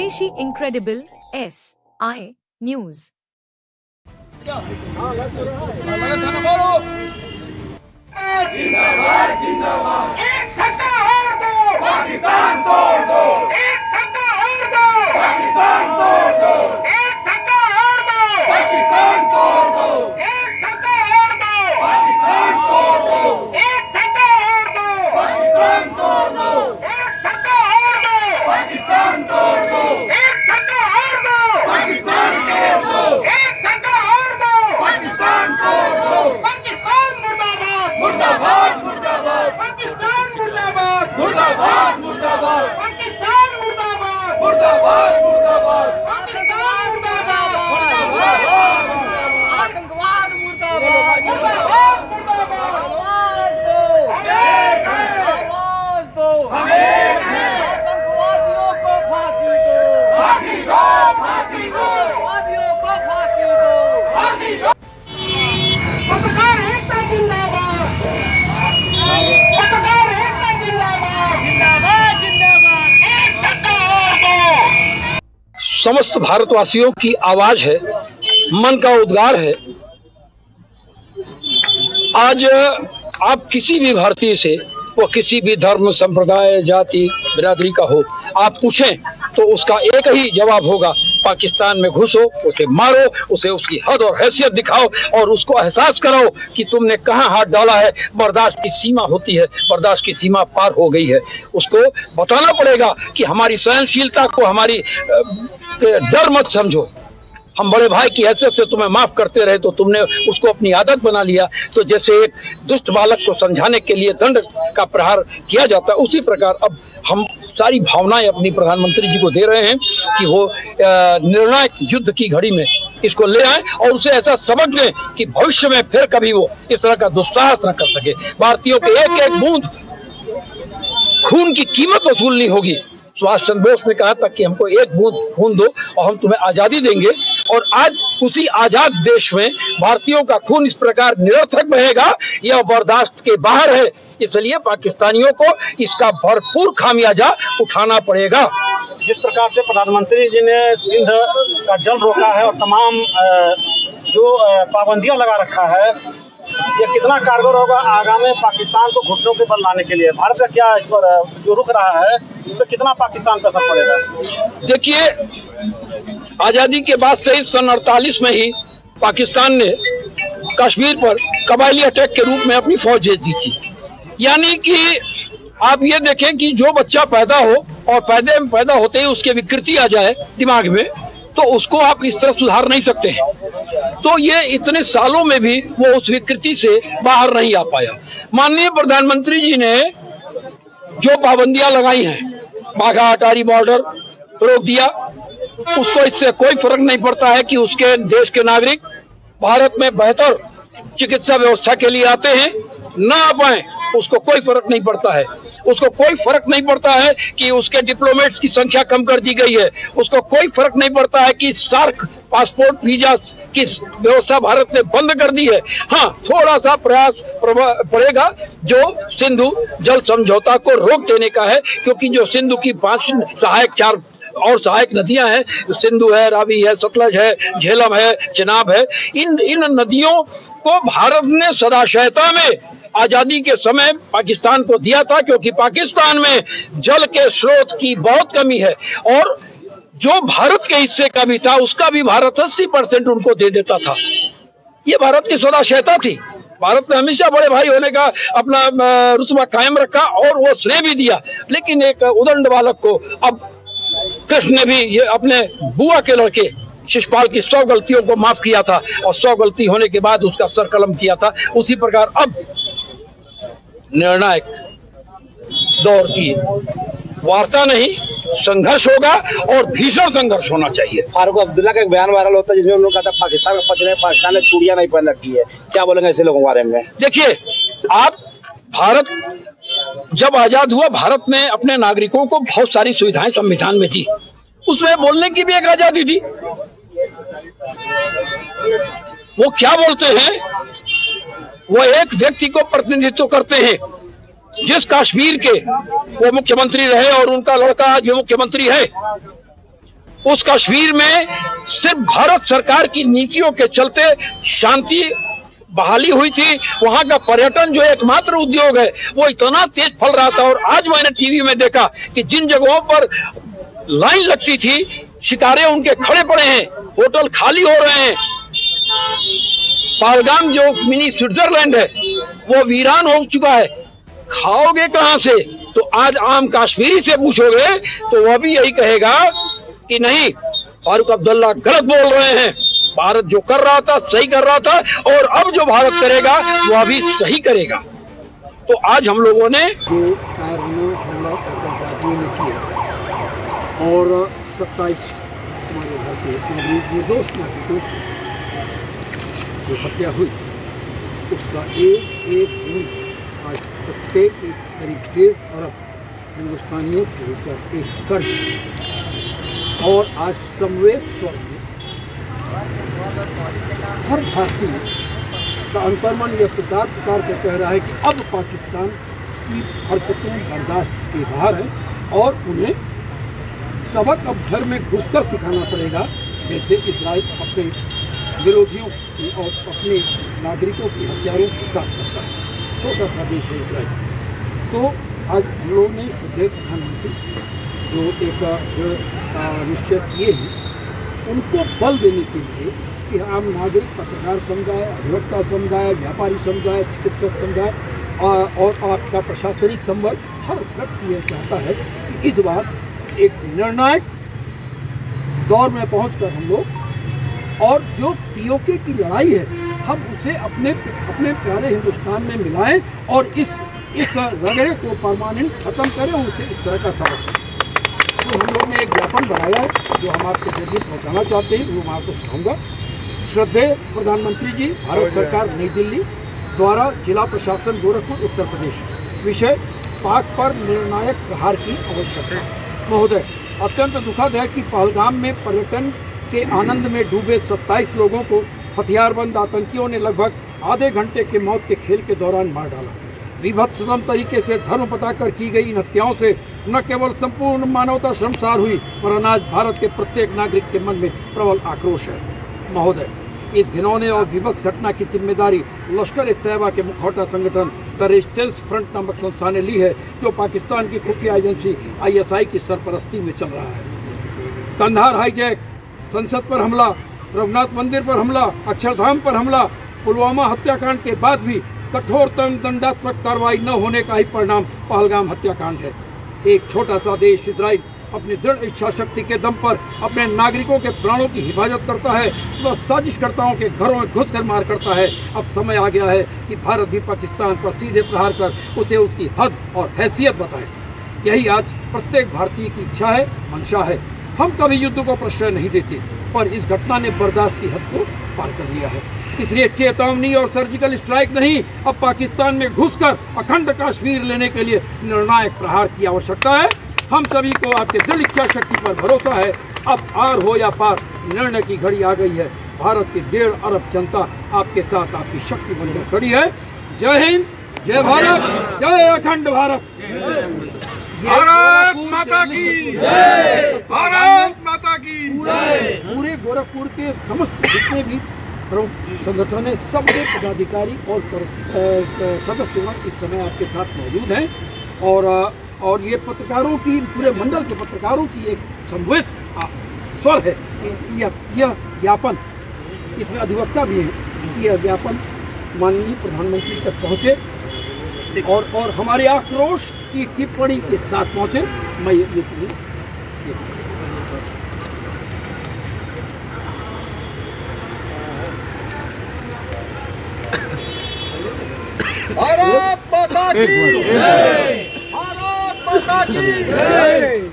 स्वदेशी incredible SI news. जिंदाबाद जिंदाबाद, एक धक्का और दो, पाकिस्तान तोड़ दो, एक धक्का और दो, पाकिस्तान तोड़ दो, एक धक्का और दो, पाकिस्तान तोड़ दो, एक धक्का और दो, पाकिस्तान तोड़ दो, एक धक्का और दो, पाकिस्तान तोड़ दो, एक धक्का और दो, पाकिस्तान तोड़ दो, एक धक्का और दो, पाकिस्तान तोड़ दो, एक धक्का और दो, पाकिस्तान तोड़ दो। पाकिस्तान मुर्दाबाद मुर्दाबाद मुर्दाबाद, पाकिस्तान मुर्दाबाद मुर्दाबाद मुर्दाबाद, पाकिस्तान मुर्दाबाद मुर्दाबाद मुर्दाबाद, पाकिस्तान मुर्दाबाद मुर्दाबाद, आतंकवाद मुर्दाबाद मुर्दाबाद मुर्दाबाद, आवाज दो हमें है, आवाज दो हमें है, आतंकवादियों को फांसी दो, फांसी दो, फांसी दो, आतंकवादियों को फांसी दो, फांसी दो। पत्रकार एकता जिंदाबाद, पत्रकार एकता जिंदाबाद, जिंदाबाद जिंदाबाद, एक धक्का और दो। समस्त भारतवासियों की आवाज है, मन का उद्गार है। आज आप किसी भी भारतीय से, वो किसी भी धर्म, संप्रदाय, जाति, बिरादरी का हो, आप पूछें तो उसका एक ही जवाब होगा, पाकिस्तान में घुसो, उसे मारो, उसे उसकी हद और हैसियत दिखाओ और उसको एहसास कराओ कि तुमने कहां हाथ डाला है। बर्दाश्त की सीमा होती है, बर्दाश्त की सीमा पार हो गई है। उसको बताना पड़ेगा कि हमारी सहनशीलता को हमारी डर मत समझो। हम बड़े भाई की हैसियत से तुम्हें माफ करते रहे तो तुमने उसको अपनी आदत बना लिया। तो जैसे एक दुष्ट बालक को समझाने के लिए दंड का प्रहार किया जाता है, उसी प्रकार अब हम सारी भावनाएं अपनी प्रधानमंत्री जी को दे रहे हैं कि वो निर्णायक युद्ध की घड़ी में इसको ले आए और उसे ऐसा समझ दें कि भविष्य में फिर कभी वो इस तरह का दुस्साहस न कर सके। भारतीयों के एक एक बूंद खून की कीमत वसूलनी होगी। सुभाष चंद्र बोस ने कहा था कि हमको एक बूंद खून दो और हम तुम्हें आजादी देंगे। और आज उसी आजाद देश में भारतीयों का खून इस प्रकार निरर्थक बहेगा, यह बर्दाश्त के बाहर है। इसलिए पाकिस्तानियों को इसका भरपूर खामियाजा उठाना पड़ेगा। जिस प्रकार से प्रधानमंत्री जी ने सिंध का जल रोका है और तमाम जो पाबंदियां लगा रखा है, ये कितना कारगर होगा आगामी पाकिस्तान को घुटनों के बल लाने के लिए? भारत का क्या इस पर जो रुक रहा है, इस पर कितना पाकिस्तान का असर पड़ेगा? देखिए, आजादी के बाद से ही सन 48 में ही पाकिस्तान ने कश्मीर पर कबायली अटैक के रूप में अपनी फौज भेज दी थी। यानी कि आप ये देखें कि जो बच्चा पैदा हो और पैदा होते ही उसके विकृति आ जाए दिमाग में, तो उसको आप इस तरह सुधार नहीं सकते हैं। तो ये इतने सालों में भी वो उस विकृति से बाहर नहीं आ पाया। माननीय प्रधानमंत्री जी ने जो पाबंदियां लगाई हैं, बाघा अटारी बॉर्डर रोक दिया, उसको इससे कोई फर्क नहीं पड़ता है कि उसके देश के नागरिक भारत में बेहतर चिकित्सा व्यवस्था के लिए आते हैं ना आ पाए, उसको कोई फर्क नहीं पड़ता है। उसको कोई फर्क नहीं पड़ता है कि उसके डिप्लोमेट्स की संख्या कम कर दी गई है। उसको कोई फर्क नहीं पड़ता है कि सार्क पासपोर्ट वीजा की व्यवस्था भारत ने बंद कर दी है। हाँ, थोड़ा सा प्रयास पड़ेगा जो सिंधु जल समझौता को रोक देने का है, क्योंकि जो सिंधु की 5 चार और सहायक नदियां हैं, सिंधु है, रावी है, सतलज है, झेलम है, चिनाब है, इन नदियों को भारत ने सदाशयता में आजादी के समय पाकिस्तान को दिया था, क्योंकि पाकिस्तान में जल के स्रोत की बहुत कमी है और जो भारत के हिस्से का भी था उसका भी भारत 80% उनको दे देता था। ये भारत की सदाशयता थी। भारत ने हमेशा बड़े भाई होने का अपना रुतबा कायम रखा और वो स्नेह भी दिया। लेकिन एक उदंड बालक को अब कृष्ण ने भी ये अपने बुआ के लड़के शिशुपाल की 100 गलतियों को माफ किया था और 100 गलती होने के बाद उसका सर कलम किया था। उसी प्रकार अब निर्णायक दौर की वार्ता नहीं, संघर्ष होगा और भीषण संघर्ष होना चाहिए। फारूक अब्दुल्ला का एक बयान वायरल होता है जिसमें उन्होंने कहा था पाकिस्तान का पक्ष नहीं, पाकिस्तान ने चूड़ियां नहीं पहन रखी है। क्या बोलेंगे ऐसे लोगों के बारे में? देखिए, आप भारत जब आजाद हुआ, भारत ने अपने नागरिकों को बहुत सारी सुविधाएं संविधान में दी। उसमें बोलने की भी एक आजादी थी। वो क्या बोलते हैं, वो एक व्यक्ति को प्रतिनिधित्व करते हैं जिस कश्मीर के वो मुख्यमंत्री रहे और उनका लड़का आज भी मुख्यमंत्री है। उस कश्मीर में सिर्फ भारत सरकार की नीतियों के चलते शांति बहाली हुई थी। वहां का पर्यटन जो एकमात्र उद्योग है वो इतना तेज फल रहा था। और आज मैंने टीवी में देखा कि जिन जगहों पर लाइन लगती थी, शिकारे उनके खड़े पड़े हैं, होटल खाली हो रहे हैं। पहलगाम जो मिनी स्विट्जरलैंड है वो वीरान हो चुका है। खाओगे कहां से? तो आज आम कश्मीरी से पूछोगे तो वह भी यही कहेगा कि नहीं, फारूक अब्दुल्ला गलत बोल रहे हैं। भारत जो कर रहा था सही कर रहा था, और अब जो भारत करेगा वह भी सही करेगा। तो आज हम लोगों ने जो हमला आतंकवादियों ने किया और 27 हमारे भारतीय निर्दोष नागरिकों की जो हत्या हुई, उसका एक एक दिन आज प्रत्येक करीब 1.5 अरब हिंदुस्तानियों के ऊपर एक कर्ज। और आज समवेत स्वर में हर भारतीय का अंतर्मन यह प्रकार से कह रहा है कि अब पाकिस्तान की हरकतें बर्दाश्त के बाहर है और उन्हें सबक अब घर में घुसकर सिखाना पड़ेगा, जैसे इजराइल अपने विरोधियों की और अपने नागरिकों की हथियारों के साथ करता है। छोटा सा देश है इजराइल। तो आज हम लोगों ने प्रधानमंत्री जो एक निश्चय किए हैं, उनको बल देने के लिए कि आम नागरिक, पत्रकार समुदाय, अधिवक्ता समुदाय, व्यापारी समुदाय, चिकित्सक समुदाय और आपका प्रशासनिक संवर्ग, हर व्यक्ति यह चाहता है कि इस बार एक निर्णायक दौर में पहुंचकर हम लोग और जो पीओके की लड़ाई है हम उसे अपने प्यारे हिंदुस्तान में मिलाएं और इस रगड़े को परमानेंट खत्म करें, उसे इस तरह का सबक। तो हम लोग ने एक ज्ञापन बनाया है जो हम आपके जरिए पहुंचाना चाहते हैं, वो मैं आपको सुनाऊंगा। श्रद्धेय प्रधानमंत्री जी, भारत सरकार नई दिल्ली द्वारा जिला प्रशासन गोरखपुर उत्तर प्रदेश। विषय पाक पर निर्णायक प्रहार की आवश्यकता। महोदय, अत्यंत दुखद है कि पहलगाम में पर्यटन के आनंद में डूबे 27 लोगों को हथियारबंद आतंकियों ने लगभग आधे घंटे के मौत के खेल के दौरान मार डाला। विभत्सतम तरीके से धर्म बताकर की गई इन हत्याओं से न केवल संपूर्ण मानवता शर्मसार हुई, वरन आज भारत के प्रत्येक नागरिक के मन में प्रबल आक्रोश है। महोदय, इस घिनौने और विभत्स घटना की जिम्मेदारी लश्कर-ए-तैयबा के मुखौटा संगठन द रेजिस्टेंस फ्रंट नामक संस्था ने ली है, जो पाकिस्तान की खुफिया एजेंसी ISI की सरपरस्ती में चल रहा है। कंधार हाईजैक, संसद पर हमला, रघुनाथ मंदिर पर हमला, अक्षरधाम पर हमला, पुलवामा हत्याकांड के बाद भी कठोरतम दंडात्मक कार्रवाई न होने का ही परिणाम पहलगाम हत्याकांड है। एक छोटा सा देश इजराइल अपनी दृढ़ इच्छा शक्ति के दम पर अपने नागरिकों के प्राणों की हिफाजत करता है, वह साजिशकर्ताओं के घरों में घुसकर मार करता है। अब समय आ गया है कि भारत भी पाकिस्तान पर सीधे प्रहार कर उसे उसकी हद और हैसियत बताए। यही आज प्रत्येक भारतीय की इच्छा है, मंशा है। हम कभी युद्ध को प्रश्रय नहीं देते, पर इस घटना ने बर्दाश्त की हद को पार कर लिया है। इसलिए चेतावनी और सर्जिकल स्ट्राइक नहीं, अब पाकिस्तान में घुसकर अखंड कश्मीर लेने के लिए निर्णायक प्रहार की आवश्यकता है। हम सभी को आपके दृढ़ इच्छा शक्ति पर भरोसा है। अब आर हो या पार, निर्णय की घड़ी आ गई है। भारत की 1.5 अरब जनता आपके साथ आपकी शक्ति बनकर खड़ी है। जय हिंद, जय भारत, जय अखंड भारत। भारत माता की जय, भारत माता की जय। पूरे गोरखपुर के समस्त जितने भी प्रमुख संगठन है, सब के पदाधिकारी और सदस्य इस समय आपके साथ मौजूद हैं। और ये पत्रकारों की, पूरे मंडल के पत्रकारों की एक समवेत स्वर है कि यह ज्ञापन, इसमें अधिवक्ता भी हैं, यह ज्ञापन माननीय प्रधानमंत्री तक पहुँचे और हमारे आक्रोश की टिप्पणी के साथ पहुँचे। मैं ये भारत माता की जय, भारत माता की जय।